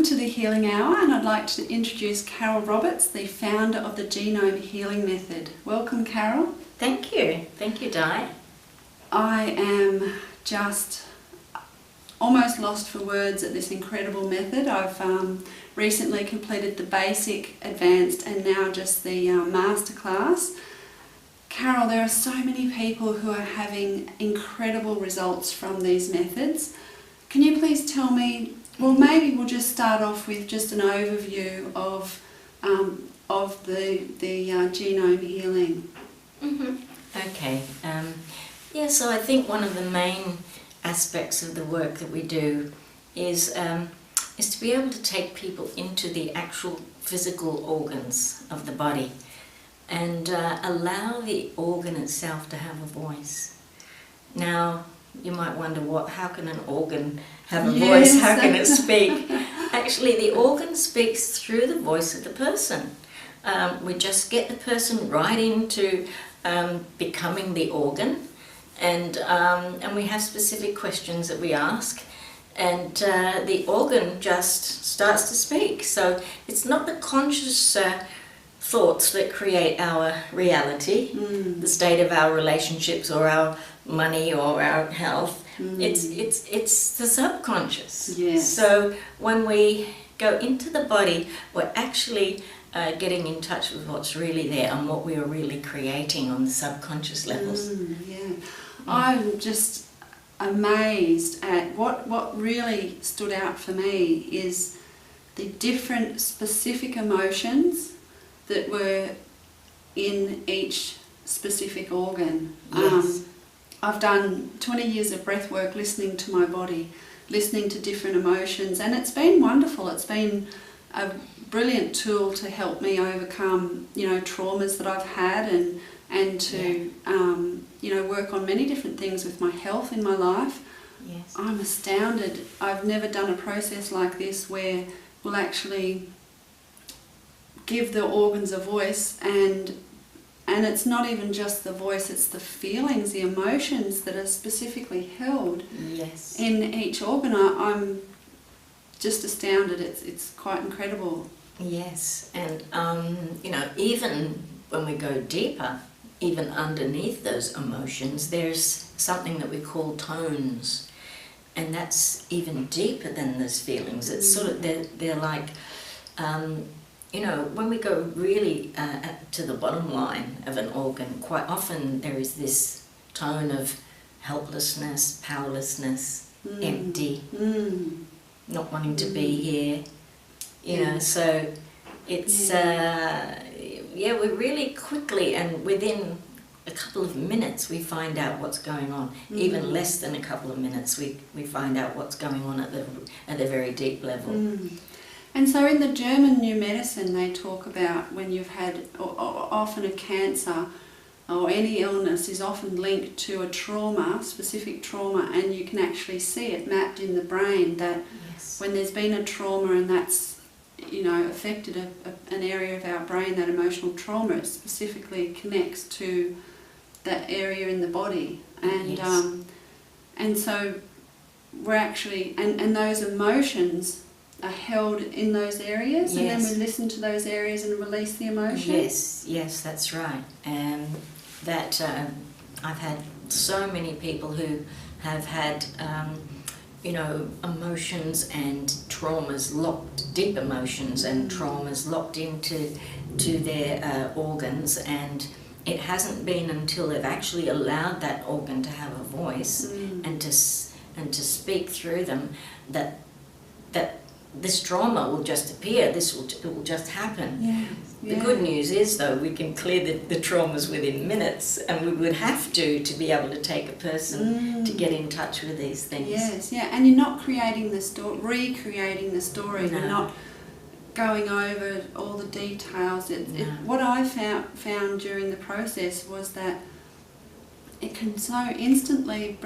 Welcome to the Healing Hour, and I'd like to introduce Carol Roberts, the founder of the Genome Healing method. Welcome, Carol. Thank you. Thank you, Di. I am just almost lost for words at this incredible method. I've recently completed the basic, advanced, and now just the masterclass. Carol, there are so many people who are having incredible results from these methods. Can you please tell me, well, maybe we'll just start off with just an overview of the genome healing. Okay. So I think one of the main aspects of the work that we do is to be able to take people into the actual physical organs of the body and allow the organ itself to have a voice. Now, you might wonder, how can an organ have a voice? How can it speak? Actually, the organ speaks through the voice of the person. We just get the person right into becoming the organ, and we have specific questions that we ask, and the organ just starts to speak. So it's not the conscious thoughts that create our reality, the state of our relationships or our money or our health. It's the subconscious. Yes. So when we go into the body, we're actually getting in touch with what's really there and what we are really creating on the subconscious levels. I'm just amazed at what really stood out for me is the different specific emotions that were in each specific organ. Yes. I've done 20 years of breath work listening to my body, listening to different emotions, and it's been wonderful. It's been a brilliant tool to help me overcome, traumas that I've had and to, work on many different things with my health in my life. Yes. I'm astounded. I've never done a process like this where we'll actually give the organs a voice, and it's not even just the voice, it's the feelings, the emotions that are specifically held in each organ. I'm just astounded. It's quite incredible. Yes, and even when we go deeper, even underneath those emotions, there's something that we call tones, and that's even deeper than those feelings. It's sort of, they're like, when we go really to the bottom line of an organ, quite often there is this tone of helplessness, powerlessness, empty, not wanting to be here, so it's, we really quickly, and within a couple of minutes we find out what's going on. Even less than a couple of minutes we find out what's going on at the very deep level. And so in the German New Medicine they talk about when you've had often a cancer or any illness is often linked to a trauma, specific trauma, and you can actually see it mapped in the brain that when there's been a trauma and that's affected an area of our brain, that emotional trauma, it specifically connects to that area in the body. And so we're actually, and those emotions are held in those areas, and then we listen to those areas and release the emotion. Yes, that's right. And that I've had so many people who have had emotions and traumas locked, deep emotions and traumas locked into their organs, and it hasn't been until they've actually allowed that organ to have a voice and to speak through them that this trauma will just appear. It will just happen. The good news is, though, we can clear the traumas within minutes, and we would have to be able to take a person to get in touch with these things. And you're not creating the story, recreating the story. No. You're not going over all the details. What I found during the process was that it can so instantly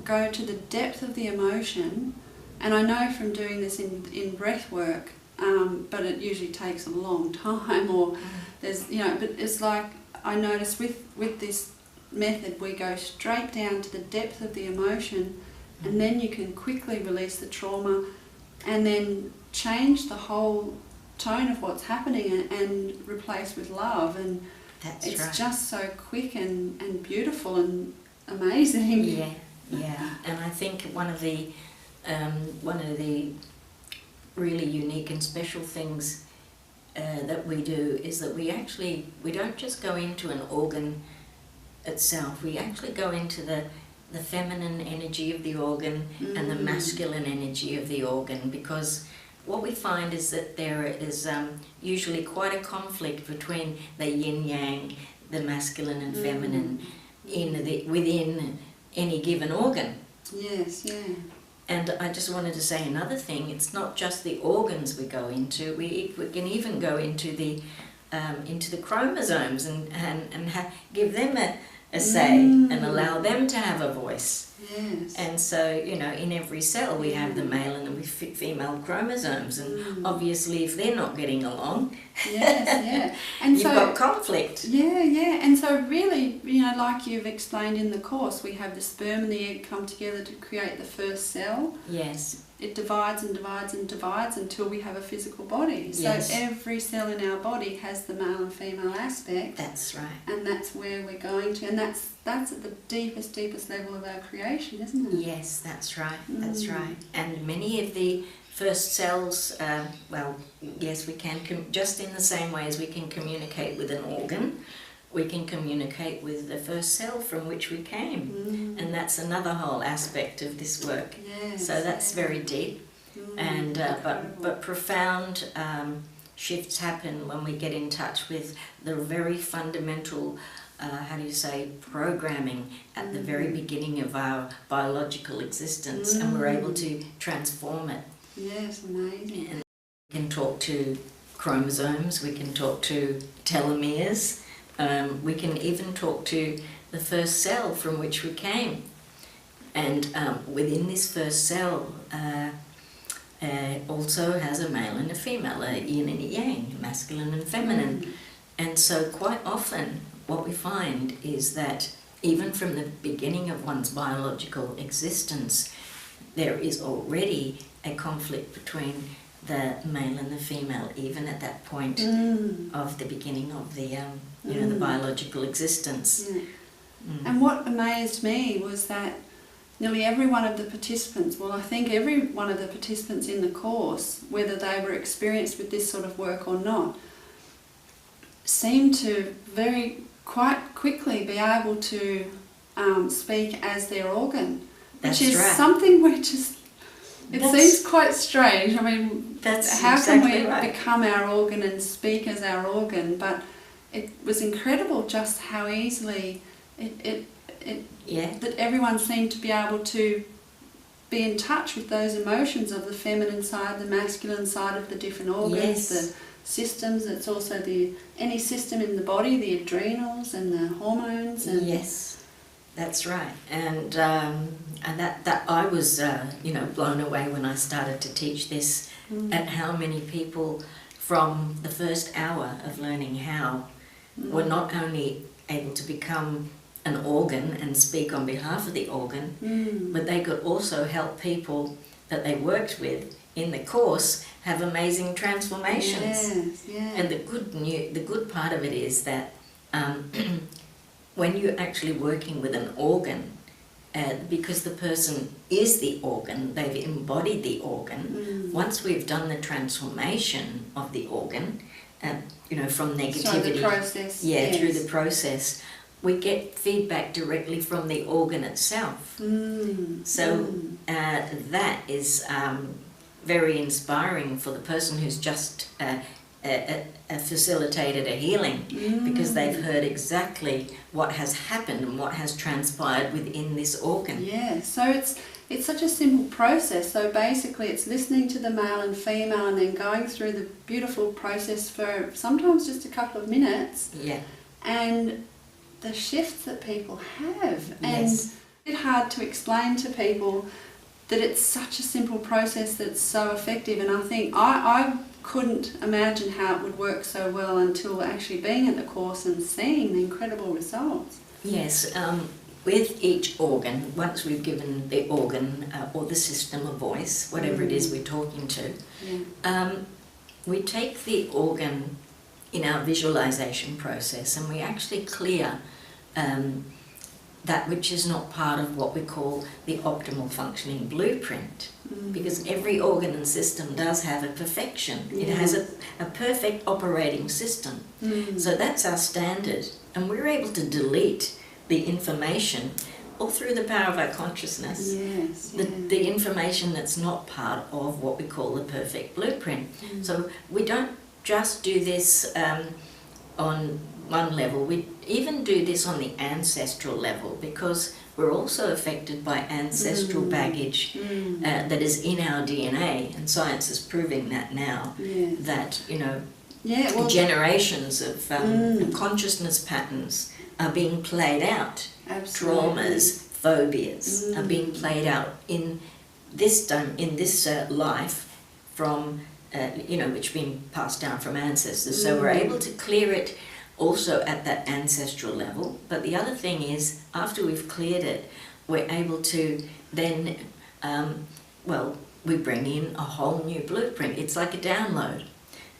go to the depth of the emotion. And I know from doing this in breath work, but it usually takes a long time, or there's, but it's like I notice with this method we go straight down to the depth of the emotion, and then you can quickly release the trauma and then change the whole tone of what's happening and replace with love. And That's it's right. just so quick and beautiful and amazing. Yeah, yeah. And I think one of the really unique and special things that we do is that we don't just go into an organ itself. We actually go into the feminine energy of the organ and the masculine energy of the organ, because what we find is that there is usually quite a conflict between the yin-yang, the masculine and feminine, within any given organ. Yes, yeah. And I just wanted to say another thing. It's not just the organs we go into. We can even go into the chromosomes and give them a say and allow them to have a voice. Yes. And so, in every cell we have the male and the female chromosomes, and obviously if they're not getting along, yes, yeah. And you've got conflict. Yeah, yeah. And so really, like you've explained in the course, we have the sperm and the egg come together to create the first cell. Yes. It divides and divides and divides until we have a physical body. So every cell in our body has the male and female aspect. That's right. And that's where we're going to. And that's at the deepest level of our creation, isn't it? Yes, that's right. That's right. And many of the first cells, yes, we can, just in the same way as we can communicate with an organ, we can communicate with the first cell from which we came. And that's another whole aspect of this work. Yes, so that's very deep. And but profound shifts happen when we get in touch with the very fundamental programming at the very beginning of our biological existence, and we're able to transform it. Yes, amazing. And we can talk to chromosomes, we can talk to telomeres, we can even talk to the first cell from which we came. And within this first cell also has a male and a female, a yin and a yang, masculine and feminine. And so quite often what we find is that even from the beginning of one's biological existence, there is already a conflict between the male and the female, even at that point of the beginning of the the biological existence. Yeah. And what amazed me was that nearly every one of the participants, well, I think every one of the participants in the course, whether they were experienced with this sort of work or not, seemed to quite quickly be able to speak as their organ, which is something we're just... It seems quite strange. I mean, how can we become our organ and speak as our organ? But it was incredible just how easily that everyone seemed to be able to be in touch with those emotions of the feminine side, the masculine side of the different organs, the systems. It's also any system in the body, the adrenals and the hormones. And yes, that's right. And that I was blown away when I started to teach this at how many people from the first hour of learning how were not only able to become an organ and speak on behalf of the organ, but they could also help people that they worked with in the course have amazing transformations. Yes, yeah. And the good part of it is that when you're actually working with an organ, because the person is the organ, they've embodied the organ. Once we've done the transformation of the organ, from negativity, the process, through the process, we get feedback directly from the organ itself. That is very inspiring for the person who's just facilitated a healing, because they've heard exactly what has happened and what has transpired within this organ. Yeah, so it's such a simple process. So basically it's listening to the male and female and then going through the beautiful process for sometimes just a couple of minutes. Yeah. And the shifts that people have. And it's a bit hard to explain to people that it's such a simple process that's so effective. And I think I couldn't imagine how it would work so well until actually being at the course and seeing the incredible results. Yes, with each organ, once we've given the organ or the system a voice, whatever it is we're talking to, we take the organ in our visualization process and we actually clear that which is not part of what we call the optimal functioning blueprint. Because every organ and system does have a perfection. It has a perfect operating system. So that's our standard. And we're able to delete the information all through the power of our consciousness. The information that's not part of what we call the perfect blueprint. So we don't just do this on one level, we even do this on the ancestral level, because we're also affected by ancestral baggage that is in our DNA, and science is proving that now, that, you know, generations of consciousness patterns are being played out. Traumas, phobias are being played out in this life from, you know, which being passed down from ancestors. So we're able to clear it also at that ancestral level. But the other thing is, after we've cleared it, we're able to then, we bring in a whole new blueprint. It's like a download.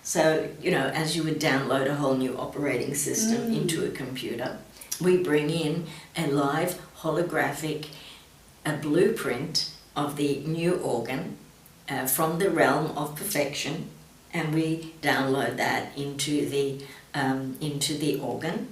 So, you know, as you would download a whole new operating system into a computer, we bring in a live holographic blueprint of the new organ from the realm of perfection, and we download that into the organ,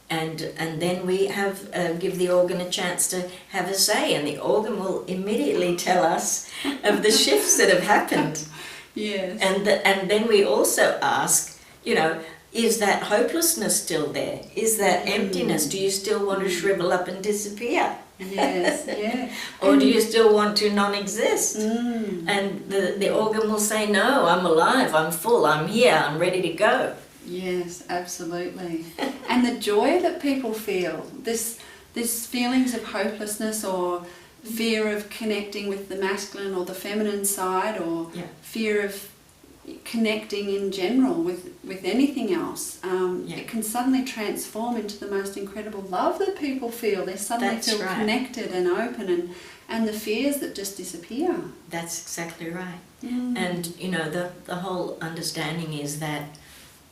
and then we have give the organ a chance to have a say, and the organ will immediately tell us of the shifts that have happened. And then we also ask, you know, is that hopelessness still there? Is that emptiness? Do you still want to shrivel up and disappear? Or do you still want to non-exist? And the organ will say, no, I'm alive, I'm full, I'm here, I'm ready to go. Yes, absolutely. And the joy that people feel, this feelings of hopelessness or fear of connecting with the masculine or the feminine side, or fear of connecting in general with anything else, it can suddenly transform into the most incredible love that people feel. They suddenly feel connected and open, and the fears that just disappear. That's exactly right. And, you know, the whole understanding is that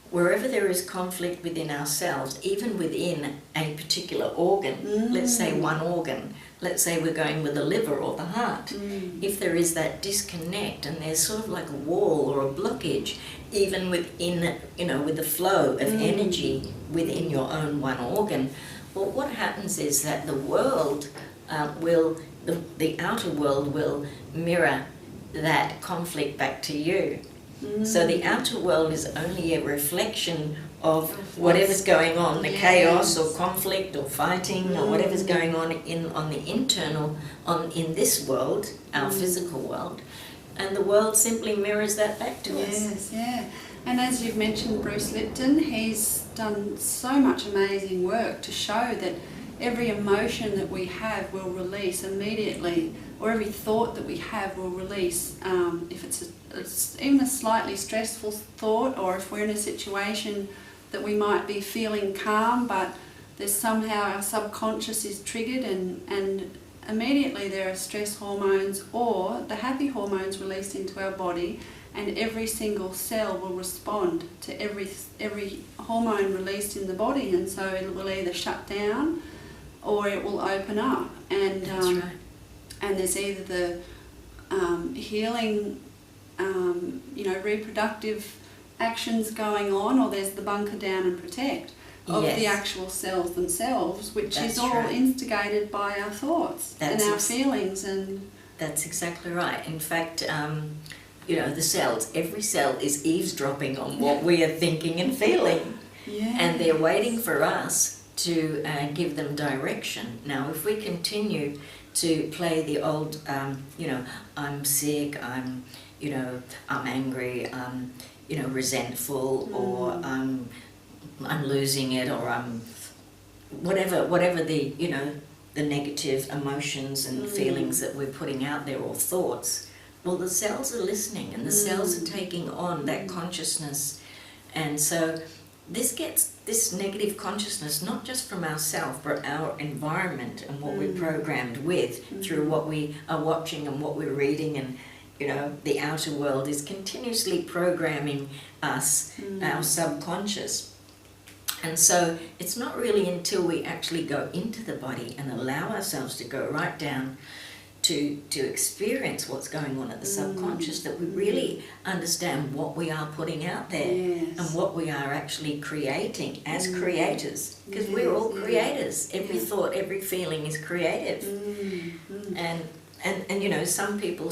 wherever there is conflict within ourselves, even within a particular organ, let's say one organ, let's say we're going with the liver or the heart, if there is that disconnect and there's sort of like a wall or a blockage, even within, you know, with the flow of energy within your own one organ, well, what happens is that the world the outer world will mirror that conflict back to you. So the outer world is only a reflection of whatever's going on, the chaos or conflict or fighting or whatever's going on on the internal, in this world, our physical world, and the world simply mirrors that back to us. And as you've mentioned, Bruce Lipton, he's done so much amazing work to show that every emotion that we have will release immediately, or every thought that we have will release. If it's even a slightly stressful thought, or if we're in a situation that we might be feeling calm, but there's somehow our subconscious is triggered, and immediately there are stress hormones or the happy hormones released into our body, and every single cell will respond to every hormone released in the body, and so it will either shut down or it will open up. And and there's either the healing, reproductive actions going on, or there's the bunker down and protect of the actual cells themselves, which is all instigated by our thoughts and our feelings. And that's exactly right. In fact, the cells, every cell is eavesdropping on what we are thinking and feeling. And they're waiting for us to give them direction. Now, if we continue to play the old, I'm sick, I'm angry, I'm, resentful, or I'm losing it, or I'm whatever the, the negative emotions and feelings that we're putting out there, or thoughts, well, the cells are listening, and the cells are taking on that consciousness. And so this negative consciousness not just from ourselves, but our environment and what we're programmed with through what we are watching and what we're reading, and the outer world is continuously programming us, our subconscious. And so it's not really until we actually go into the body and allow ourselves to go right down to experience what's going on at the subconscious that we really understand what we are putting out there, and what we are actually creating as creators, because we're all creators. Every thought, every feeling is creative. And some people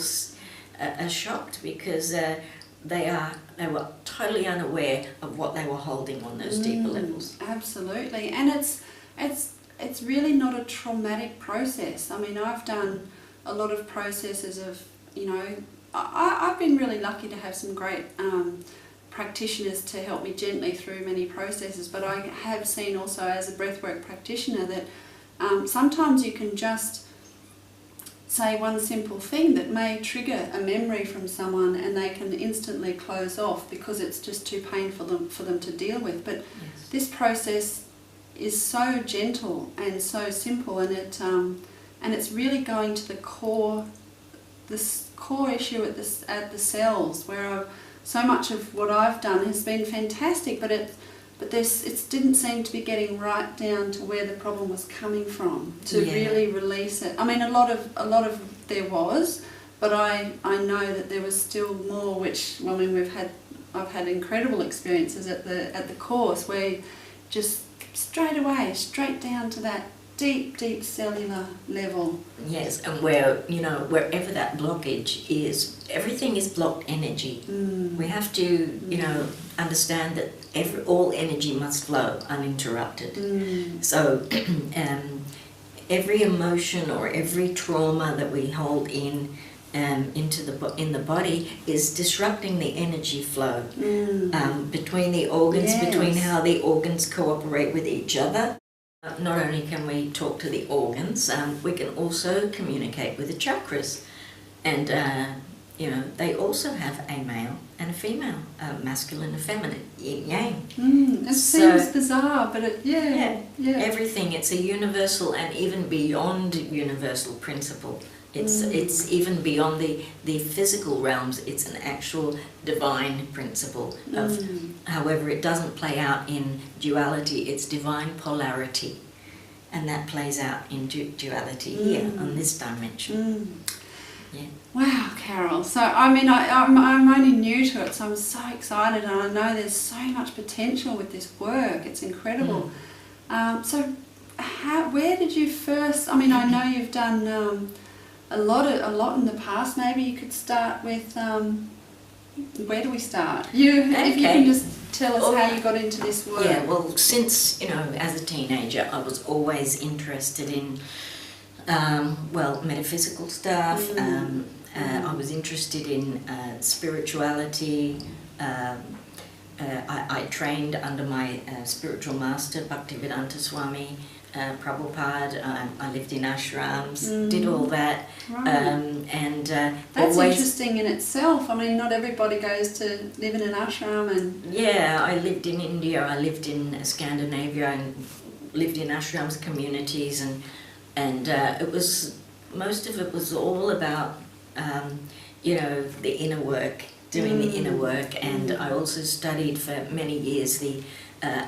are shocked because they were totally unaware of what they were holding on those deeper levels. Absolutely. And it's really not a traumatic process. I mean, I've done a lot of processes of, I've been really lucky to have some great practitioners to help me gently through many processes, but I have seen also as a breathwork practitioner that sometimes you can just say one simple thing that may trigger a memory from someone, and they can instantly close off because it's just too painful for them to deal with. But this process is so gentle and so simple, and it's really going to the core, this core issue at the cells, where so much of what I've done has been fantastic, but it didn't seem to be getting right down to where the problem was coming from to really release it. I mean, a lot of there was, but I know that there was still more. Which, I mean, I've had incredible experiences at the course where just straight down to that deep cellular level. Yes, and wherever that blockage is, everything is blocked energy. We have to, understand that all energy must flow uninterrupted. So every emotion or every trauma that we hold in the body is disrupting the energy flow between the organs, between how the organs cooperate with each other. Not only can we talk to the organs, we can also communicate with the chakras, and they also have a male and a female, masculine and feminine, yin yang. It seems bizarre, but everything. It's a universal and even beyond universal principle. It's even beyond the physical realms. It's an actual divine principle of, however, it doesn't play out in duality. It's divine polarity, and that plays out in duality here on this dimension. Wow, Carol. So I mean, I'm only new to it, so I'm so excited, and I know there's so much potential with this work. It's incredible. So, where did you first? I mean, I know you've done a lot in the past. Maybe you could start with where do we start? If you can just tell us how you got into this work. Yeah, well, since as a teenager, I was always interested in metaphysical stuff. I was interested in spirituality. I trained under my spiritual master, Bhaktivedanta Swami Prabhupada. I lived in ashrams, did all that. Right. That's interesting in itself. I mean, not everybody goes to live in an ashram. Yeah, I lived in India, I lived in Scandinavia, and lived in ashrams communities, and it was, most of it was all about the inner work, doing the inner work, and I also studied for many years the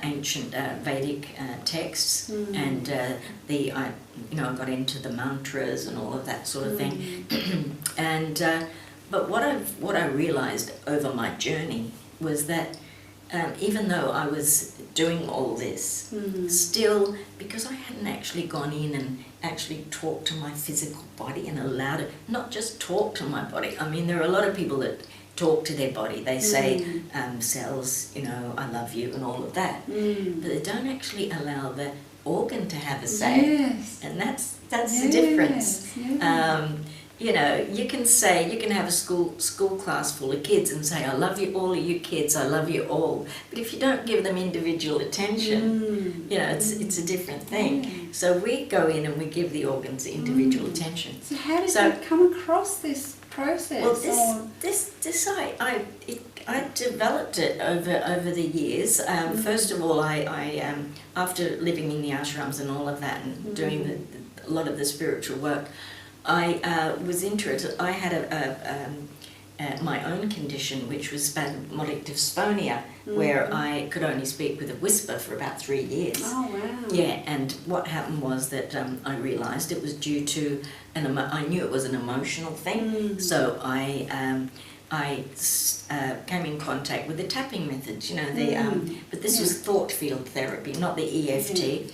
ancient Vedic texts, and I got into the mantras and all of that sort of thing. But what I realized over my journey was that even though I was doing all this, still, because I hadn't actually gone in and actually talked to my physical body and allowed it, not just talk to my body. I mean, there are a lot of people that talk to their body. They say, cells, I love you and all of that. But they don't actually allow the organ to have a say. Yes. And that's the difference. You can have a school class full of kids and say, I love you, all of you kids, I love you all. But if you don't give them individual attention, it's a different thing. So we go in and we give the organs individual attention. So how did you come across this process? Well, this This I developed it over the years. First of all, I after living in the ashrams and all of that and doing a lot of the spiritual work, I was interested. I had my own condition, which was spasmodic dysphonia, where I could only speak with a whisper for about 3 years. Oh, wow. Yeah, and what happened was that I realised it was due to I knew it was an emotional thing, so I came in contact with the tapping methods, you know, but this was thought field therapy, not the EFT.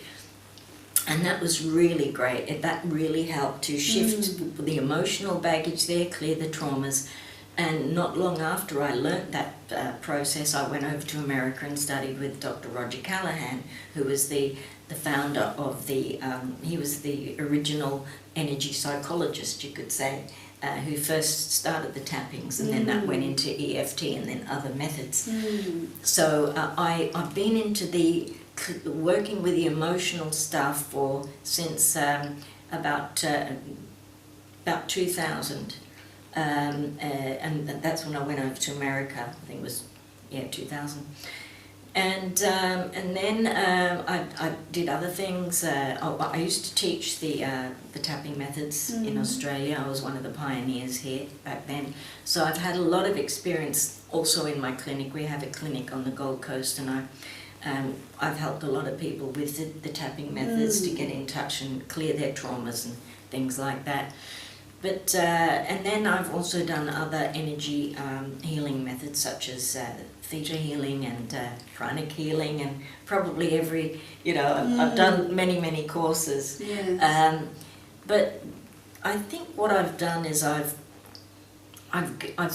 And that was really great. That really helped to shift the emotional baggage there, clear the traumas. And not long after I learnt that process, I went over to America and studied with Dr. Roger Callahan, who was the founder of he was the original energy psychologist, you could say, who first started the tappings, and then that went into EFT and then other methods. So I've been into the working with the emotional stuff since about 2000. And that's when I went over to America. I think it was 2000, and then I did other things. I used to teach the tapping methods in Australia. I was one of the pioneers here back then. So I've had a lot of experience also in my clinic. We have a clinic on the Gold Coast, and I've helped a lot of people with the tapping methods to get in touch and clear their traumas and things like that. But and then I've also done other energy healing methods, such as theta healing and pranic healing, and probably every, I've done many courses. Yes. But I think what I've done is I've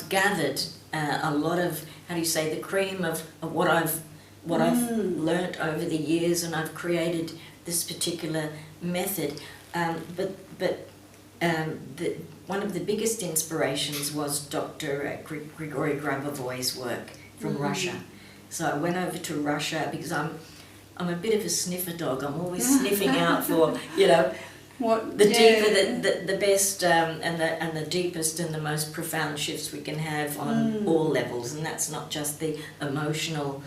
gathered a lot of, how do you say, the cream of what I've learnt over the years, and I've created this particular method. One of the biggest inspirations was Dr. Grigory Grabovoy's work from Russia. So I went over to Russia because I'm a bit of a sniffer dog. I'm always sniffing out for, what deeper, the best, and the deepest and the most profound shifts we can have on all levels. And that's not just the emotional.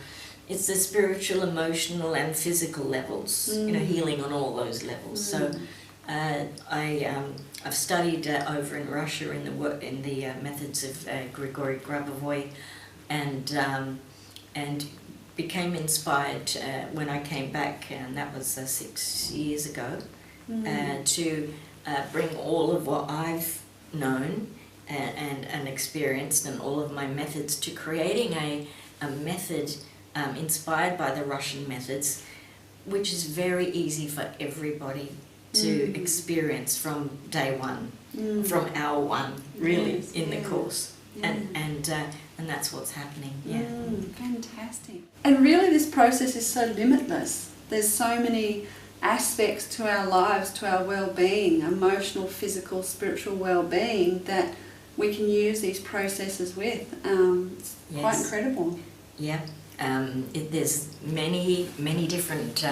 It's the spiritual, emotional, and physical levels. Healing on all those levels. So I've studied over in Russia in the methods of Grigory Grabovoy, and became inspired when I came back, and that was 6 years ago, to bring all of what I've known and experienced and all of my methods to creating a method inspired by the Russian methods, which is very easy for everybody to experience from day one, from hour one, really, in the course. And that's what's happening. Fantastic. And really this process is so limitless. There's so many aspects to our lives, to our well-being, emotional, physical, spiritual well-being, that we can use these processes with. It's quite incredible. Yeah. There's many different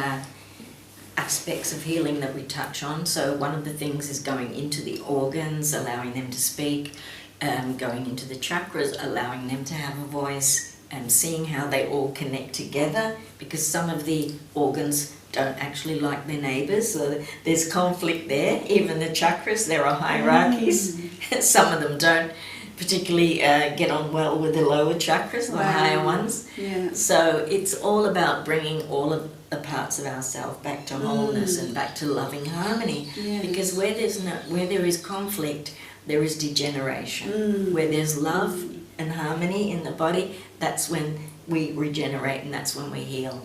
aspects of healing that we touch on. So one of the things is going into the organs, allowing them to speak, going into the chakras, allowing them to have a voice, and seeing how they all connect together, because some of the organs don't actually like their neighbours, so there's conflict there. Even the chakras, there are hierarchies. Some of them don't particularly get on well with the lower chakras, the higher ones. So it's all about bringing all of the parts of ourselves back to wholeness and back to loving harmony. Because where there is conflict, there is degeneration. Where there's love and harmony in the body, that's when we regenerate, and that's when we heal.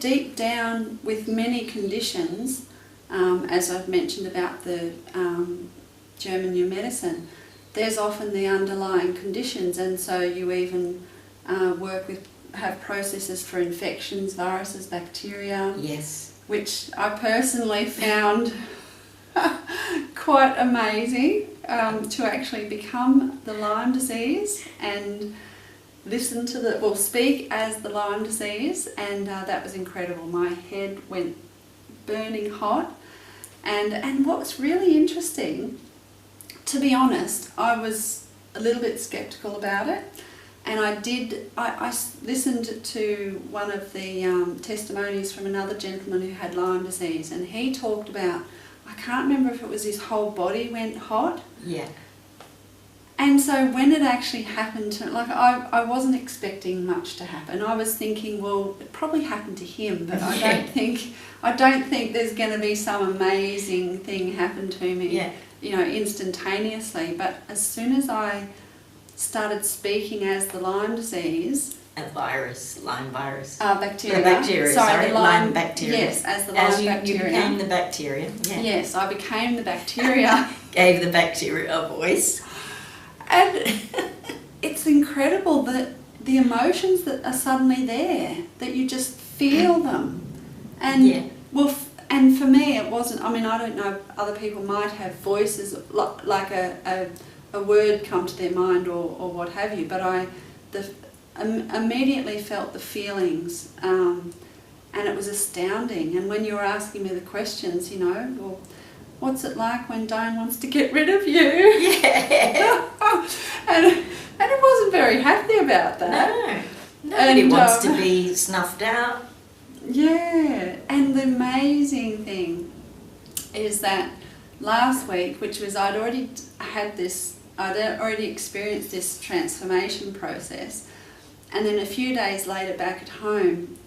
Deep down with many conditions, as I've mentioned about the German New Medicine, there's often the underlying conditions, and so you even have processes for infections, viruses, bacteria. Which I personally found quite amazing, to actually become the Lyme disease and listen to speak as the Lyme disease, and that was incredible. My head went burning hot, and what's really interesting, to be honest, I was a little bit sceptical about it. And I listened to one of the testimonies from another gentleman who had Lyme disease, and he talked about, I can't remember if it was his whole body went hot. Yeah. And so when it actually happened, like I wasn't expecting much to happen. I was thinking, well, it probably happened to him, but I don't think there's going to be some amazing thing happen to me, instantaneously. But as soon as I started speaking as the Lyme disease, Lyme virus. Bacteria. The bacteria. Sorry, the Lyme bacteria. Yes, as the Lyme bacteria. You became the bacteria. Yeah. Yes, I became the bacteria. Gave the bacteria a voice. And it's incredible that the emotions that are suddenly there, that you just feel them. And and for me it wasn't, I mean, I don't know, other people might have voices like a word come to their mind or what have you, but I immediately felt the feelings, and it was astounding. And when you were asking me the questions, well, what's it like when Diane wants to get rid of you? Yeah. and it wasn't very happy about that. No. Nobody wants to be snuffed out. Yeah. And the amazing thing is that last week, which was I'd already experienced this transformation process, and then a few days later back at home,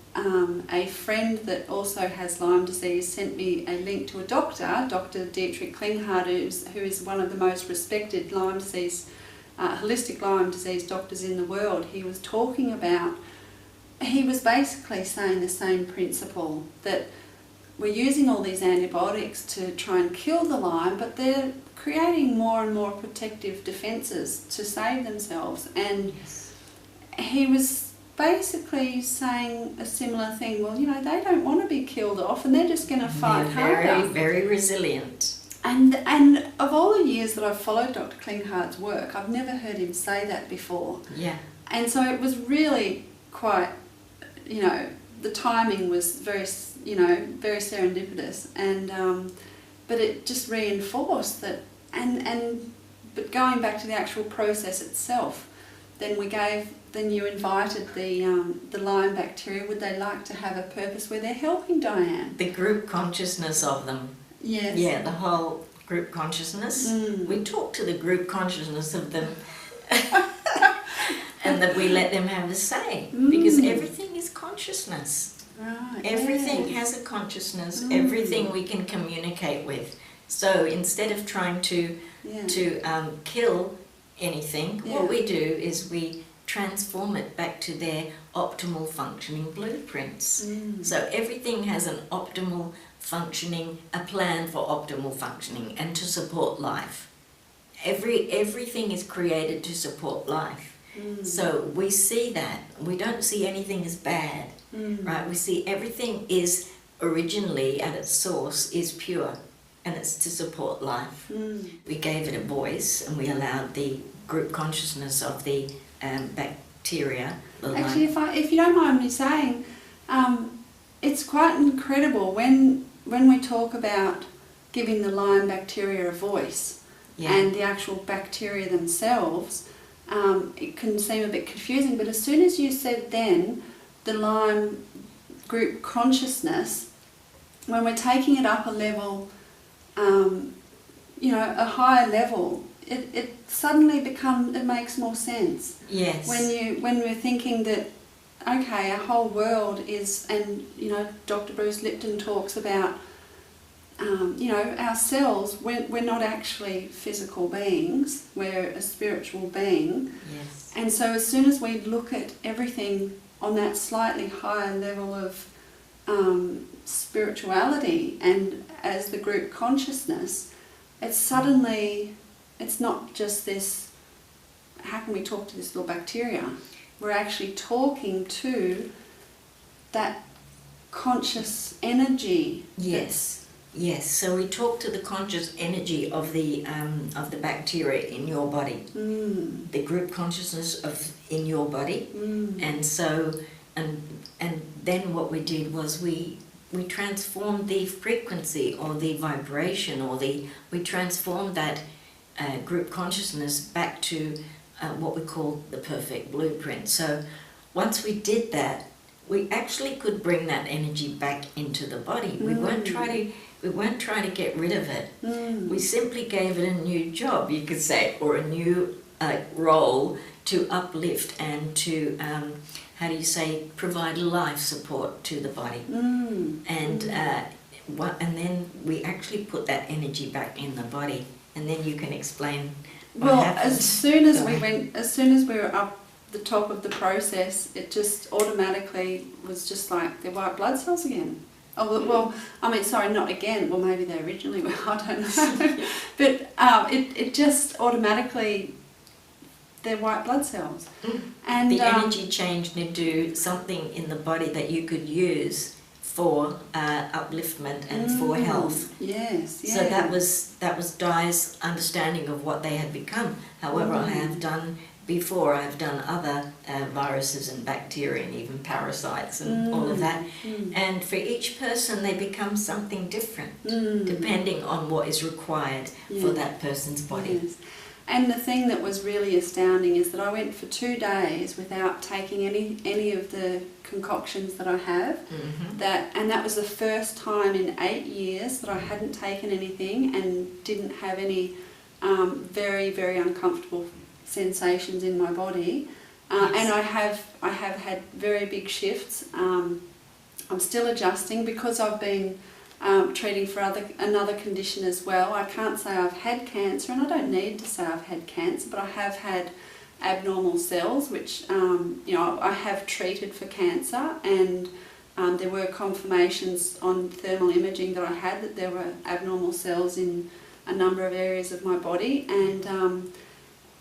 a friend that also has Lyme disease sent me a link to a doctor, Dr. Dietrich Klinghardt, who is one of the most respected Lyme disease, holistic Lyme disease doctors in the world. He was basically saying the same principle, that we're using all these antibiotics to try and kill the Lyme, but they're creating more and more protective defences to save themselves. And he was basically saying a similar thing. Well, they don't want to be killed off, and they're just going to fight harder. Very, very resilient. And of all the years that I've followed Dr. Klinghardt's work, I've never heard him say that before. Yeah. And so it was really quite, the timing was very, very serendipitous, and but it just reinforced that. But going back to the actual process itself, then you invited the Lyme bacteria. Would they like to have a purpose where they're helping Diane? The group consciousness of them. Yes. Yeah, the whole group consciousness. We talk to the group consciousness of them, and that we let them have a say, because everything is consciousness. Right. Everything has a consciousness. Everything we can communicate with. So instead of trying to kill anything, what we do is we transform it back to their optimal functioning blueprints. So everything has an optimal functioning, a plan for optimal functioning and to support life. Everything is created to support life. So we see that. We don't see anything as bad, right? We see everything is originally at its source is pure, and it's to support life. We gave it a voice, and we allowed the group consciousness of the bacteria. Actually, if you don't mind me saying, it's quite incredible when we talk about giving the Lyme bacteria a voice and the actual bacteria themselves. It can seem a bit confusing, but as soon as you said then the Lyme group consciousness, when we're taking it up a level, a higher level, it suddenly it makes more sense. Yes. When we're thinking that, okay, our whole world is, and Dr. Bruce Lipton talks about, ourselves, we're not actually physical beings, we're a spiritual being. Yes. And so as soon as we look at everything on that slightly higher level of spirituality and as the group consciousness, it's not just this, how can we talk to this little bacteria? We're actually talking to that conscious energy. Yes. Yes. So we talk to the conscious energy of the bacteria in your body, the group consciousness in your body, and so and then what we did was we transformed the frequency or the vibration or we transformed that group consciousness back to what we call the perfect blueprint. So once we did that, we actually could bring that energy back into the body. We weren't trying to get rid of it. We simply gave it a new job, you could say, or a new role to uplift and to provide life support to the body. And then we actually put that energy back in the body. And then you can explain what happened. As soon as we were up the top of the process, it just automatically was just like the white blood cells again. Oh, well, I mean, sorry, not again. Well, maybe they originally were, I don't know. But it just automatically, they're white blood cells. And the energy changed into something in the body that you could use for upliftment and for health. Yes, yeah. So that was Di's understanding of what they had become. However, I have done other viruses and bacteria and even parasites and all of that. And for each person, they become something different depending on what is required for that person's body. Yes. And the thing that was really astounding is that I went for 2 days without taking any of the concoctions that I have. And that was the first time in 8 years that I hadn't taken anything and didn't have any very, very uncomfortable sensations in my body. And I have had very big shifts. I'm still adjusting because I've been treating for another condition as well. I can't say I've had cancer, and I don't need to say I've had cancer, but I have had abnormal cells, which I have treated for cancer, and there were confirmations on thermal imaging that I had that there were abnormal cells in a number of areas of my body, and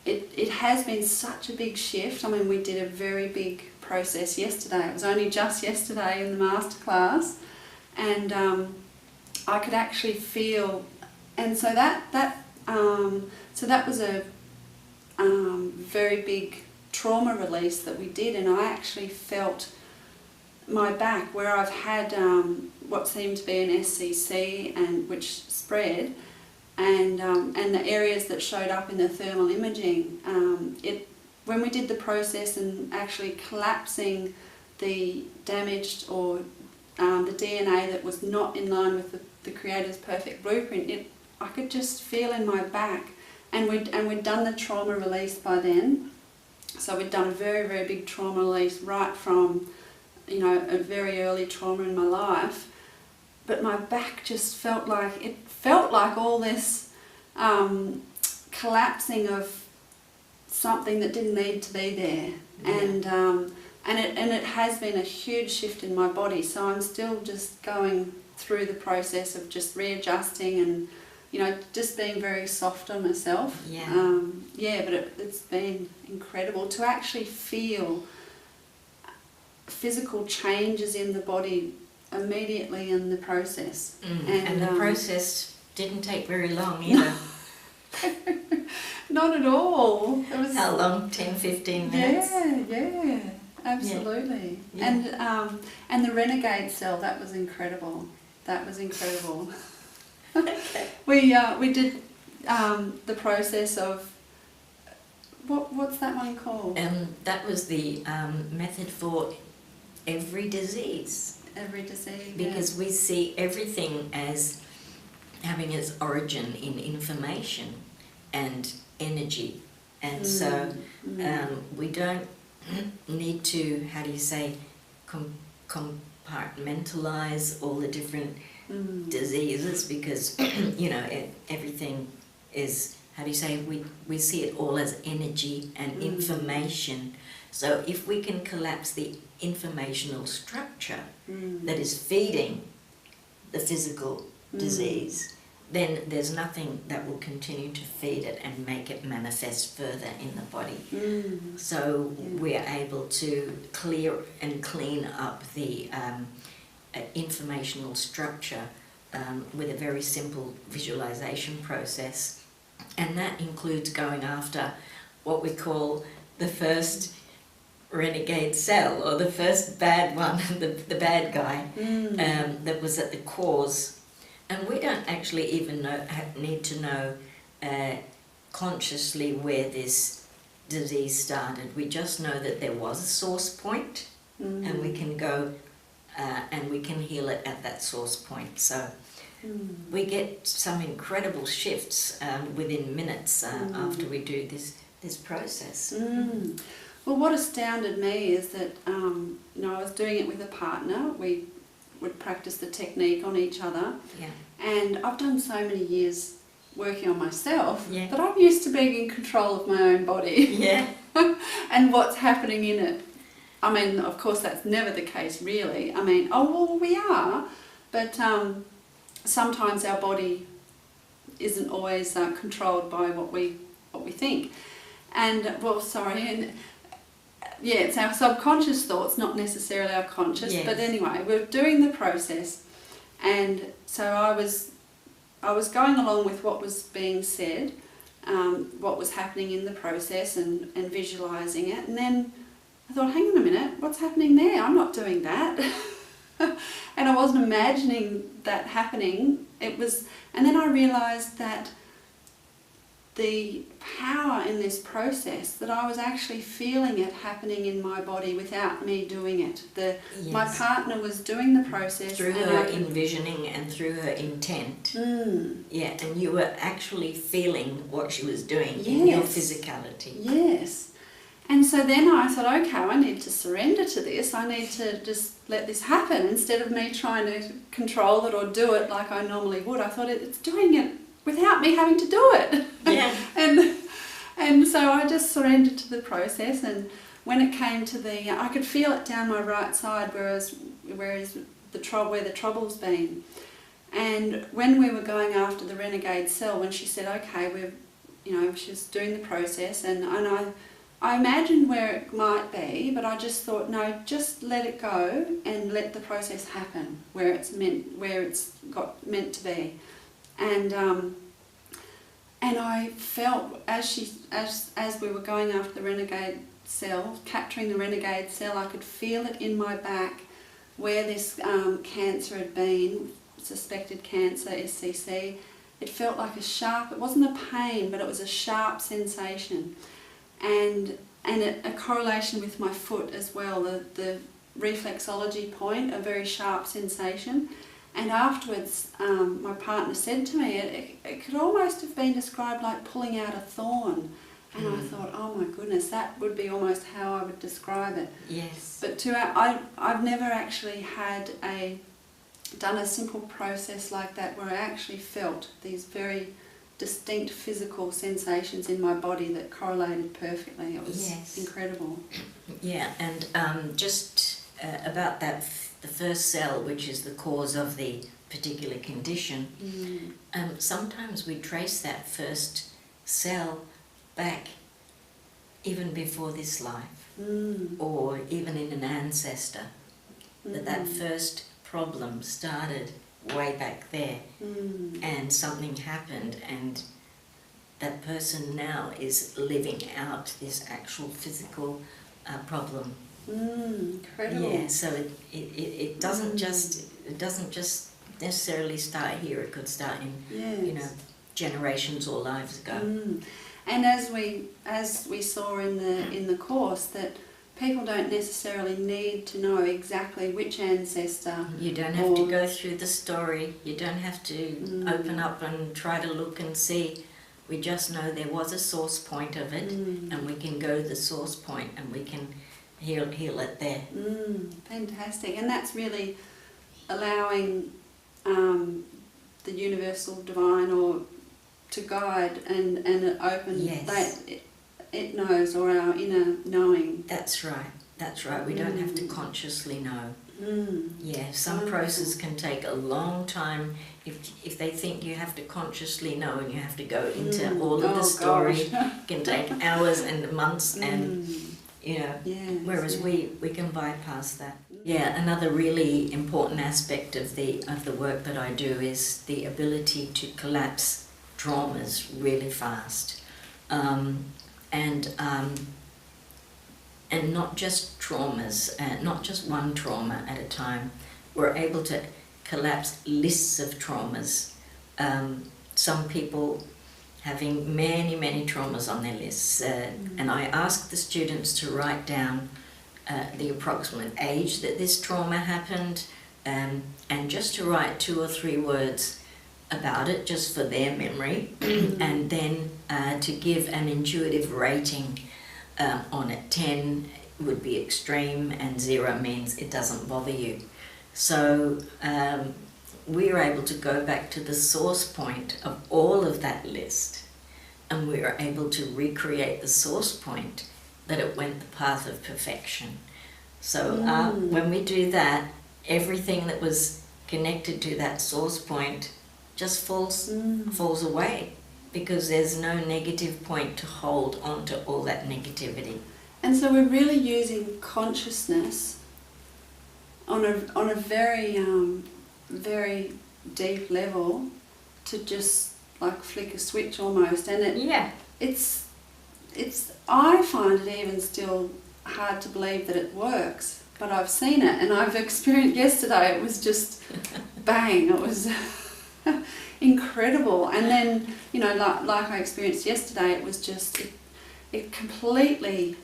it has been such a big shift. I mean, we did a very big process yesterday. It was only just yesterday in the masterclass, and I could actually feel, and so that was a very big trauma release that we did, and I actually felt my back where I've had what seemed to be an SCC and which spread, and the areas that showed up in the thermal imaging. When we did the process and actually collapsing the damaged or the DNA that was not in line with the Creator's perfect blueprint, I could just feel in my back, and we'd done the trauma release by then. So we'd done a very, very big trauma release right from a very early trauma in my life, but my back just felt like all this collapsing of something that didn't need to be there. And it has been a huge shift in my body, so I'm still just going through the process of just readjusting and just being very soft on myself. But it's been incredible to actually feel physical changes in the body immediately in the process. And the process didn't take very long either. Not at all. It was, how long? 10-15 minutes? Yeah, absolutely. Yeah. And the renegade cell, that was incredible. Okay. We did the process of what's that one called? That was the method for every disease. Every disease. Because we see everything as having its origin in information and energy, and so we don't need to compartmentalize all the different diseases, because everything is we see it all as energy and information. So if we can collapse the informational structure that is feeding the physical disease, then there's nothing that will continue to feed it and make it manifest further in the body. So we're able to clear and clean up the informational structure with a very simple visualization process, and that includes going after what we call the first renegade cell, or the first bad one, the bad guy, that was at the cause. And we don't actually even need to know consciously where this disease started. We just know that there was a source point, and we can go and we can heal it at that source point. So we get some incredible shifts within minutes after we do this process. Well, what astounded me is that I was doing it with a partner. We would practice the technique on each other, and I've done so many years working on myself that I'm used to being in control of my own body and what's happening in it. I mean, of course, that's never the case, really. I mean, we are, but sometimes our body isn't always controlled by what we think. And it's our subconscious thoughts, not necessarily our conscious. But anyway, we're doing the process, and so I was going along with what was being said, what was happening in the process, and visualising it. And then I thought, hang on a minute, what's happening there? I'm not doing that. And I wasn't imagining that happening. And then I realised that the power in this process, that I was actually feeling it happening in my body without me doing it. My partner was doing the process. Through her envisioning and through her intent. Yeah, and you were actually feeling what she was doing in your physicality. Yes. And so then I thought, okay, I need to surrender to this. I need to just let this happen instead of me trying to control it or do it like I normally would. I thought it's doing it without me having to do it. Yeah. and so I just surrendered to the process, and when it came to I could feel it down my right side, where the trouble's been. And when we were going after the renegade cell, when she said, okay, she was doing the process, and I imagined where it might be, but I just thought, no, just let it go and let the process happen where it's meant to be. And I felt as we were going after the renegade cell, capturing the renegade cell, I could feel it in my back where this cancer had been, suspected cancer, SCC. It felt like it wasn't a pain, but it was a sharp sensation. And a correlation with my foot as well, the reflexology point, a very sharp sensation. And afterwards, my partner said to me, it could almost have been described like pulling out a thorn. And I thought, oh my goodness, that would be almost how I would describe it. Yes. But I've never actually done a simple process like that where I actually felt these very distinct physical sensations in my body that correlated perfectly. It was incredible. Yeah, and just about that, the first cell, which is the cause of the particular condition, sometimes we trace that first cell back even before this life, or even in an ancestor, that first problem started way back there, and something happened, and that person now is living out this actual physical problem. Incredible. Yeah, so it doesn't just necessarily start here. It could start in generations or lives ago. And as we saw in the course, that people don't necessarily need to know exactly which ancestor. You don't have to go through the story. You don't have to open up and try to look and see. We just know there was a source point of it, and we can go to the source point and we can heal it there. Fantastic. And that's really allowing the universal divine or to guide and open that it knows, or our inner knowing. That's right. We don't have to consciously know. Yeah, some process can take a long time. If they think you have to consciously know and you have to go into all of the story, it can take hours and months, and whereas we can bypass that. Yeah, another really important aspect of the work that I do is the ability to collapse traumas really fast, and not just traumas, not just one trauma at a time. We're able to collapse lists of traumas. Some people having many, many traumas on their lists. And I ask the students to write down the approximate age that this trauma happened, and just to write 2 or 3 words about it, just for their memory, and then to give an intuitive rating on it. 10 would be extreme, and 0 means it doesn't bother you. So we were able to go back to the source point of all of that list, and we were able to recreate the source point that it went the path of perfection. So when we do that, everything that was connected to that source point just falls away, because there's no negative point to hold on to all that negativity. And so we're really using consciousness on a very very deep level to just like flick a switch almost, and it's I find it even still hard to believe that it works, but I've seen it, and I've experienced yesterday. It was just bang, it was incredible. And then, you know, like I experienced yesterday, it was just it completely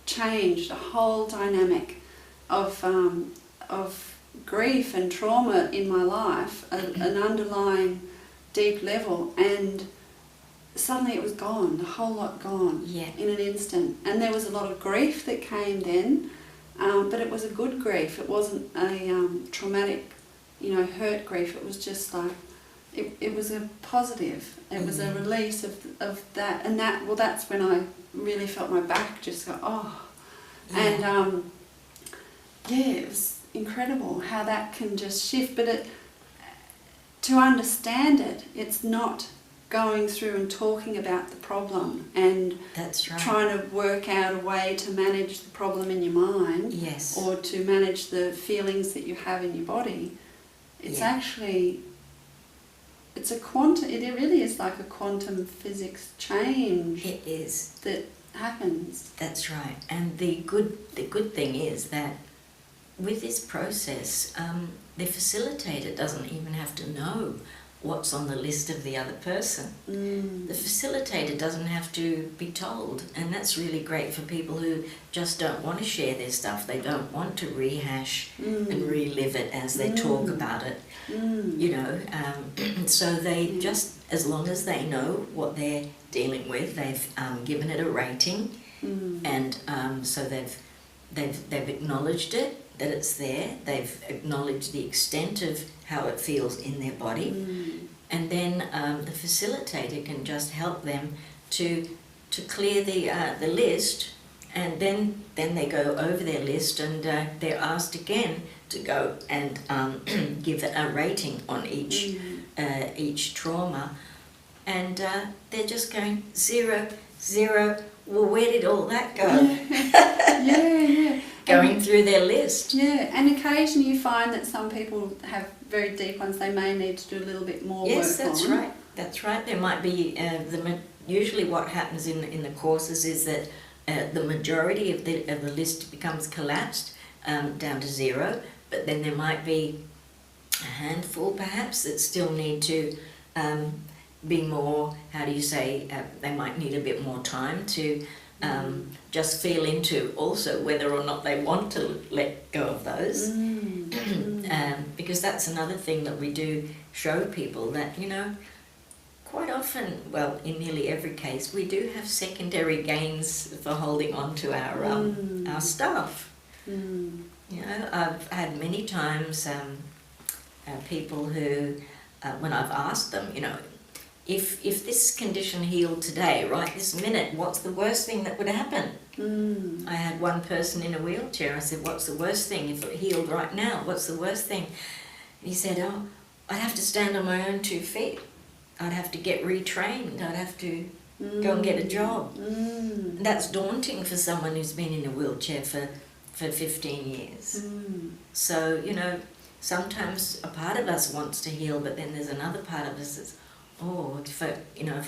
changed the whole dynamic of grief and trauma in my life, an underlying deep level, and suddenly it was gone, the whole lot gone in an instant. And there was a lot of grief that came then, but it was a good grief. It wasn't a traumatic, you know, hurt grief. It was just like, it was a positive. It was a release of that, and that's when I really felt my back just go, and it was incredible how that can just shift. But to understand it, it's not going through and talking about the problem and trying to work out a way to manage the problem in your mind, or to manage the feelings that you have in your body. It's actually, it's a quantum, it really is like a quantum physics change. It is. That happens. That's right. And the good thing is that with this process, the facilitator doesn't even have to know what's on the list of the other person. The facilitator doesn't have to be told, and that's really great for people who just don't want to share their stuff. They don't want to rehash and relive it as they talk about it, you know. So they just, as long as they know what they're dealing with, they've given it a rating, and so they've acknowledged it, that it's there. They've acknowledged the extent of how it feels in their body, and then the facilitator can just help them to clear the list, and then they go over their list, and they're asked again to go and give a rating on each trauma, and they're just going 0, 0. Well, where did all that go? Going through their list. And occasionally you find that some people have very deep ones they may need to do a little bit more work on. Yes, that's right. That's right. There might be, usually what happens in the courses is that the majority of the list becomes collapsed down to 0, but then there might be a handful perhaps that still need to be more, how do you say, they might need a bit more time to just feel into also whether or not they want to let go of those. Because that's another thing that we do show people, that, you know, quite often, well, in nearly every case, we do have secondary gains for holding on to our stuff. You know, I've had many times people who, when I've asked them, you know, if this condition healed today, right this minute, what's the worst thing that would happen? I had one person in a wheelchair. I said, what's the worst thing if it healed right now? What's the worst thing? And he said, oh, I'd have to stand on my own 2 feet. I'd have to get retrained. I'd have to go and get a job. And that's daunting for someone who's been in a wheelchair for 15 years. So, you know, sometimes a part of us wants to heal, but then there's another part of us that's, oh, if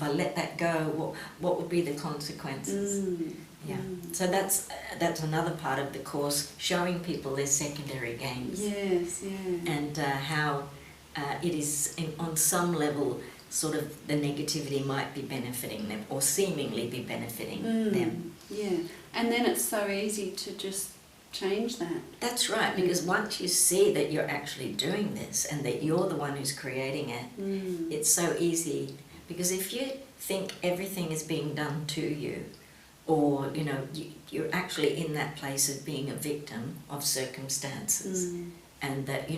I let that go, what would be the consequences? So that's another part of the course, showing people their secondary gains. And how it is on some level sort of the negativity might be benefiting them or seemingly be benefiting them. Yeah, and then it's so easy to just change that. That's right, because once you see that you're actually doing this and that you're the one who's creating it, it's so easy. Because if you think everything is being done to you, or you're actually in that place of being a victim of circumstances, and that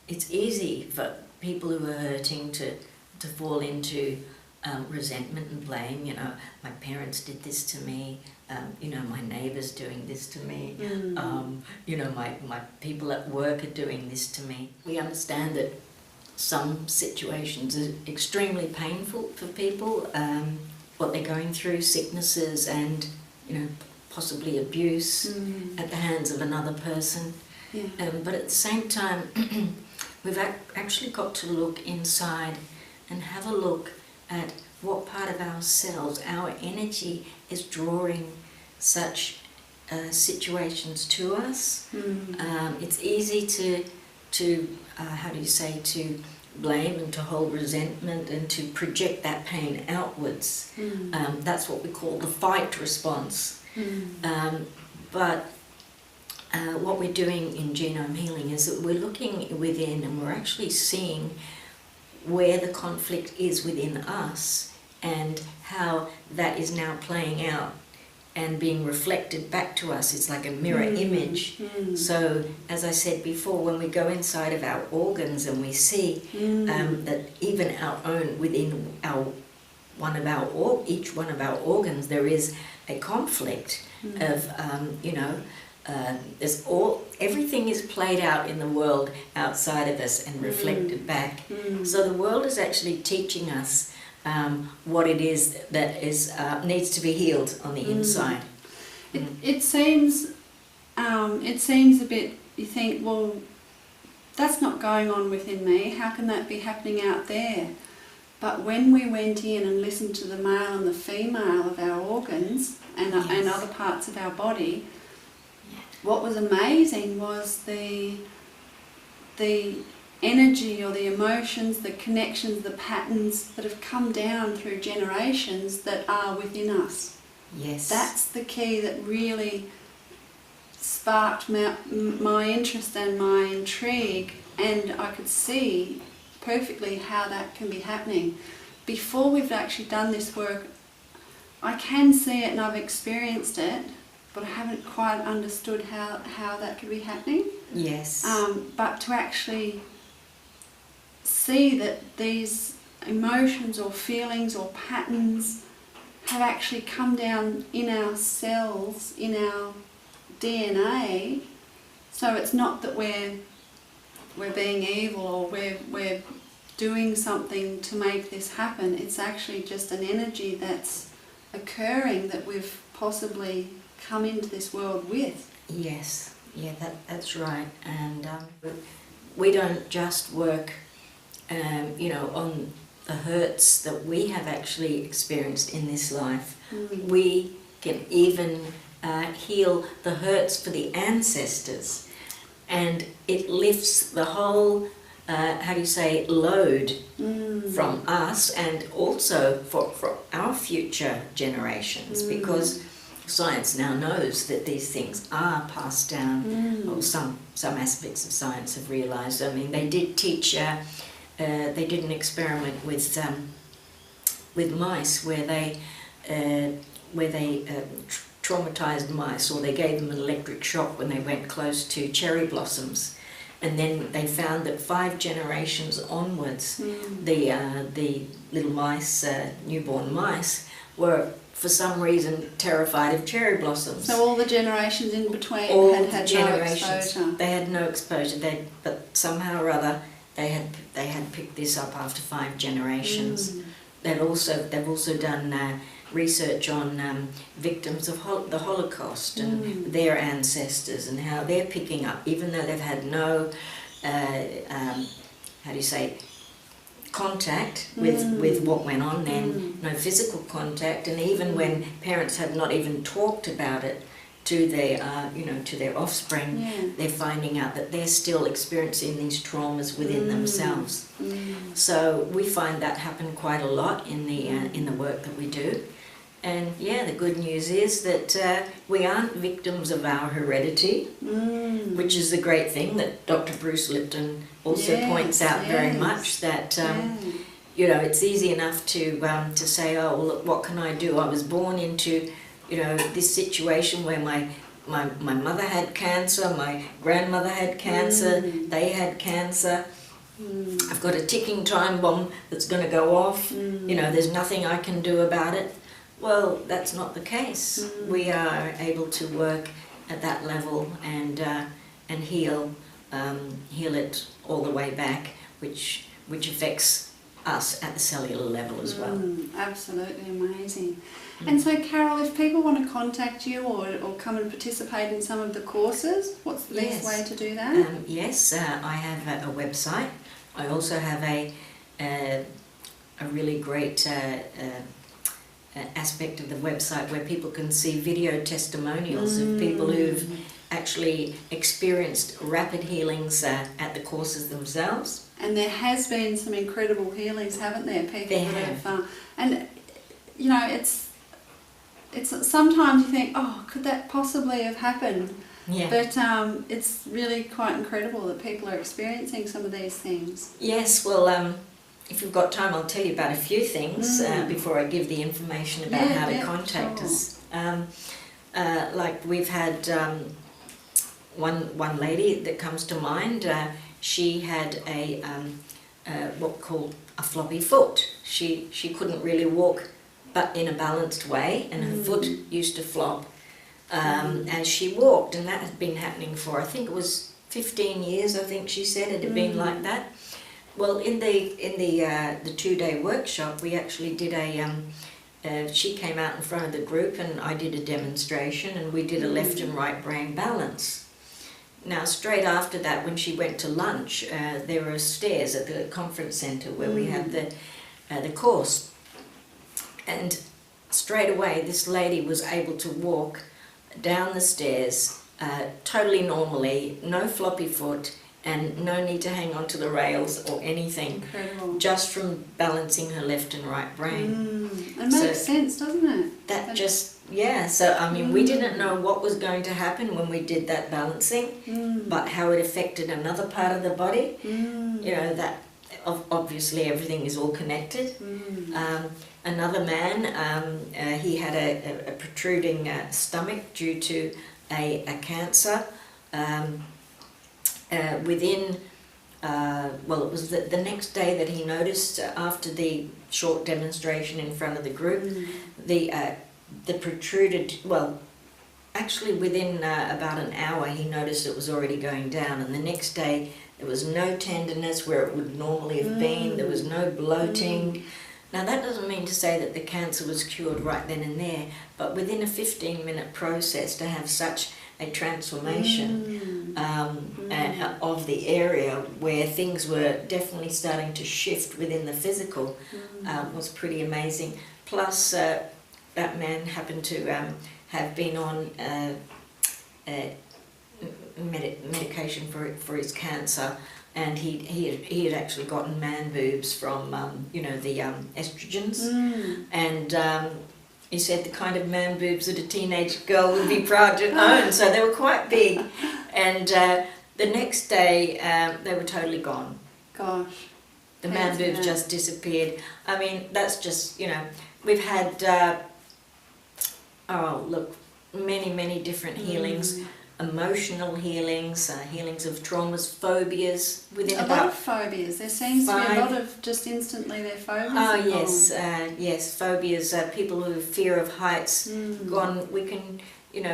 it's easy for people who are hurting to fall into resentment and blame. My parents did this to me, my neighbour's doing this to me, my people at work are doing this to me. We understand that some situations are extremely painful for people, what they're going through, sicknesses and possibly abuse at the hands of another person. But at the same time, we've actually got to look inside and have a look at what part of ourselves, our energy, is drawing such situations to us. It's easy to to blame and to hold resentment and to project that pain outwards. That's what we call the fight response. But what we're doing in genome healing is that we're looking within and we're actually seeing where the conflict is within us and how that is now playing out and being reflected back to us. It's like a mirror image. So, as I said before, when we go inside of our organs and we see that even our own, within each one of our organs, there is a conflict of, everything is played out in the world outside of us and reflected back. So the world is actually teaching us what it is that needs to be healed on the inside. It seems a bit, you think, well, that's not going on within me, how can that be happening out there? But when we went in and listened to the male and the female of our organs and other parts of our body, what was amazing was the energy or the emotions, the connections, the patterns that have come down through generations that are within us. Yes. That's the key that really sparked my interest and my intrigue, and I could see perfectly how that can be happening. Before we've actually done this work, I can see it and I've experienced it, but I haven't quite understood how that could be happening. Yes. But to actually see that these emotions or feelings or patterns have actually come down in our cells, in our DNA, so it's not that we're being evil or we're doing something to make this happen. It's actually just an energy that's occurring that we've possibly come into this world with. Yes, that's right. And we don't just work on the hurts that we have actually experienced in this life. We can even heal the hurts for the ancestors, and it lifts the whole load from us and also for our future generations, because science now knows that these things are passed down, or some aspects of science have realised. I mean, they did teach, they did an experiment with mice where they traumatized mice, or they gave them an electric shock when they went close to cherry blossoms, and then they found that 5 generations onwards, the little mice, newborn mice, were for some reason terrified of cherry blossoms. So all the generations in between had no exposure. They had no exposure. But somehow or other they had picked this up after 5 generations. They've also done research on victims of the Holocaust and their ancestors and how they're picking up, even though they've had no contact with what went on then, no physical contact, and even when parents had not even talked about it, to their, to their offspring, Yeah. they're finding out that they're still experiencing these traumas within themselves. So we find that happen quite a lot in the work that we do. And yeah, the good news is that we aren't victims of our heredity, which is the great thing that Dr. Bruce Lipton also points out very much, that it's easy enough to say, oh, well, look, what can I do? I was born into this situation where my mother had cancer, my grandmother had cancer, they had cancer. I've got a ticking time bomb that's going to go off. There's nothing I can do about it. Well, that's not the case. We are able to work at that level and heal it all the way back, which affects us at the cellular level as well. Absolutely amazing. And so, Carol, if people want to contact you or come and participate in some of the courses, what's the best way to do that? Yes, I have a website. I also have a really great aspect of the website where people can see video testimonials of people who've actually experienced rapid healings at the courses themselves. And there has been some incredible healings, haven't there? People There that have. And it's sometimes you think, oh, could that possibly have happened? Yeah. But it's really quite incredible that people are experiencing some of these things. Yes, well, if you've got time, I'll tell you about a few things before I give the information about how to contact us. Like we've had one lady that comes to mind. She had what called a floppy foot. She couldn't really walk, but in a balanced way, and her foot used to flop as she walked, and that had been happening for, I think it was 15 years. I think she said it had been like that. Well, in the 2-day workshop, we actually did she came out in front of the group and I did a demonstration, and we did a left and right brain balance. Now, straight after that, when she went to lunch, there were stairs at the conference centre where we had the course. And straight away, this lady was able to walk down the stairs totally normally, no floppy foot, and no need to hang on to the rails or anything. Incredible. Just from balancing her left and right brain. It makes sense, doesn't it? So I mean, we didn't know what was going to happen when we did that balancing, but how it affected another part of the body. That obviously everything is all connected. Another man, he had a protruding stomach due to a cancer. Within, it was the next day that he noticed, after the short demonstration in front of the group, the protruded, actually within about an hour he noticed it was already going down, and the next day there was no tenderness where it would normally have been, there was no bloating. Now that doesn't mean to say that the cancer was cured right then and there, but within a 15-minute process to have such a transformation of the area where things were definitely starting to shift within the physical was pretty amazing. Plus that man happened to have been on medication for his cancer, and he had actually gotten man boobs from the estrogens, and he said the kind of man boobs that a teenage girl would be proud to own. So they were quite big, and the next day they were totally gone. Gosh. The man boobs just disappeared. I mean, that's just, we've had many different healings. Emotional healings, healings of traumas, phobias, within a lot of phobias. There seems to be a lot of just instantly their phobias. Oh yes, phobias. People who have fear of heights gone. We can,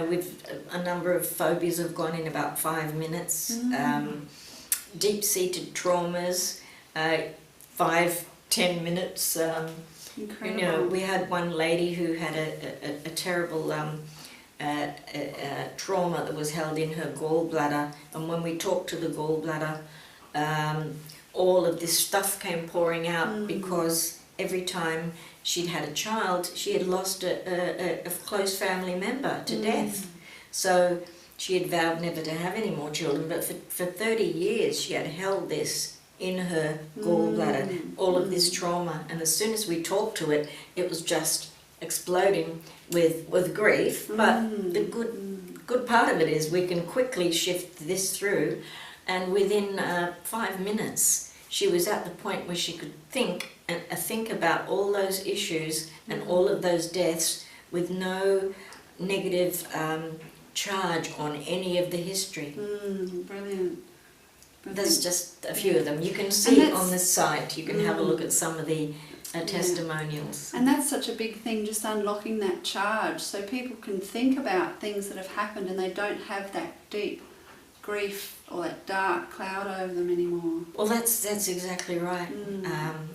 with a number of phobias have gone in about 5 minutes. Deep-seated traumas, 5-10 minutes. Incredible. We had one lady who had a terrible trauma that was held in her gallbladder, and when we talked to the gallbladder, all of this stuff came pouring out because every time she'd had a child, she had lost a close family member to death. So she had vowed never to have any more children, but for 30 years she had held this in her gallbladder, all of this trauma, and as soon as we talked to it, it was just exploding with grief. But the good part of it is we can quickly shift this through, and within 5 minutes she was at the point where she could think about all those issues and all of those deaths with no negative charge on any of the history. Brilliant. There's just a few of them. You can see on the site, you can have a look at some of the testimonials. And that's such a big thing, just unlocking that charge, so people can think about things that have happened and they don't have that deep grief or that dark cloud over them anymore. Well, that's exactly right.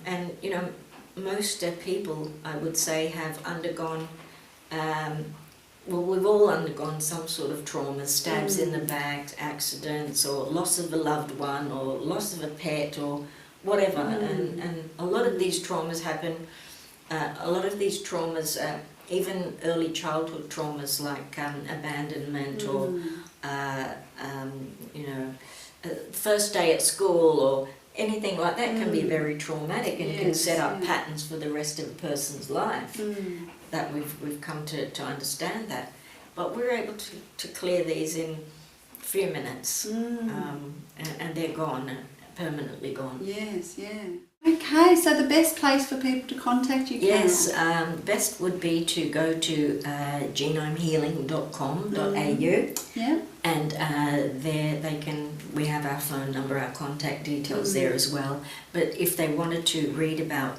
And you know, most people, I would say, have undergone, well, we've all undergone some sort of trauma, stabs in the back, accidents, or loss of a loved one, or loss of a pet, or whatever. And a lot of these traumas happen, even early childhood traumas like abandonment or, you know, first day at school or anything like that can be very traumatic and can set up patterns for the rest of a person's life. That we've come to understand that. But we're able to clear these in a few minutes, and they're gone, permanently gone. Yes, yeah. Okay, so the best place for people to contact you, Carol? Yes, best would be to go to genomehealing.com.au. Yeah. And there we have our phone number, our contact details there as well. But if they wanted to read about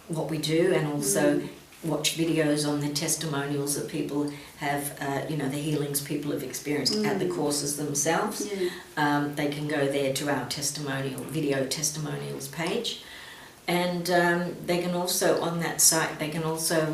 what we do, and also watch videos on the testimonials that people have, you know, the healings people have experienced at the courses themselves, they can go there to our video testimonials page. And they can also, on that site, they can also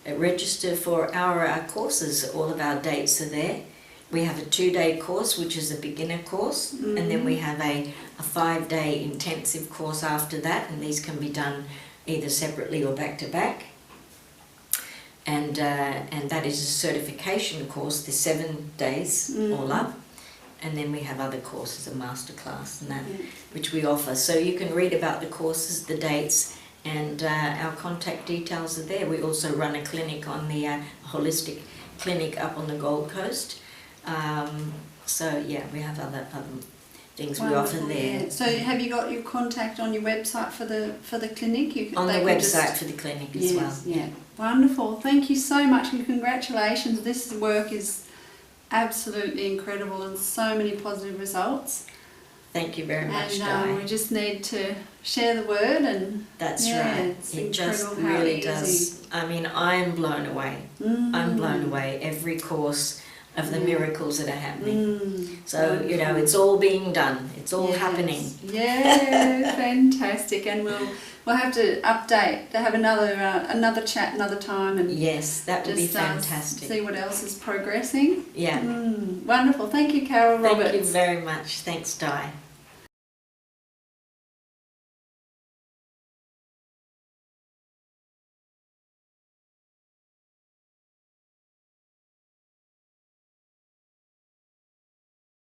register for our courses. All of our dates are there. We have a 2-day course, which is a beginner course, and then we have a 5-day intensive course after that, and these can be done either separately or back to back. And that is a certification course, the 7 days all up. And then we have other courses, a masterclass and that, which we offer. So you can read about the courses, the dates, and our contact details are there. We also run a clinic on the holistic clinic up on the Gold Coast. So yeah, we have other things we offer there. Yeah. So have you got your contact on your website for the clinic? On the website for the clinic as well. Yeah. Wonderful. Thank you so much and congratulations. This work is absolutely incredible and so many positive results. Thank you very much, Di. We just need to share the word, and that's right. It just really does. I mean, I'm blown away. I'm blown away every course of the miracles that are happening. So, you know, it's all being done. It's all happening. Yeah, fantastic. And we'll have to update, to have another chat another time, and yes, that would be fantastic. See what else is progressing. Yeah. Wonderful. Thank you, Carol. Robert. Thank you very much. Thanks, Di.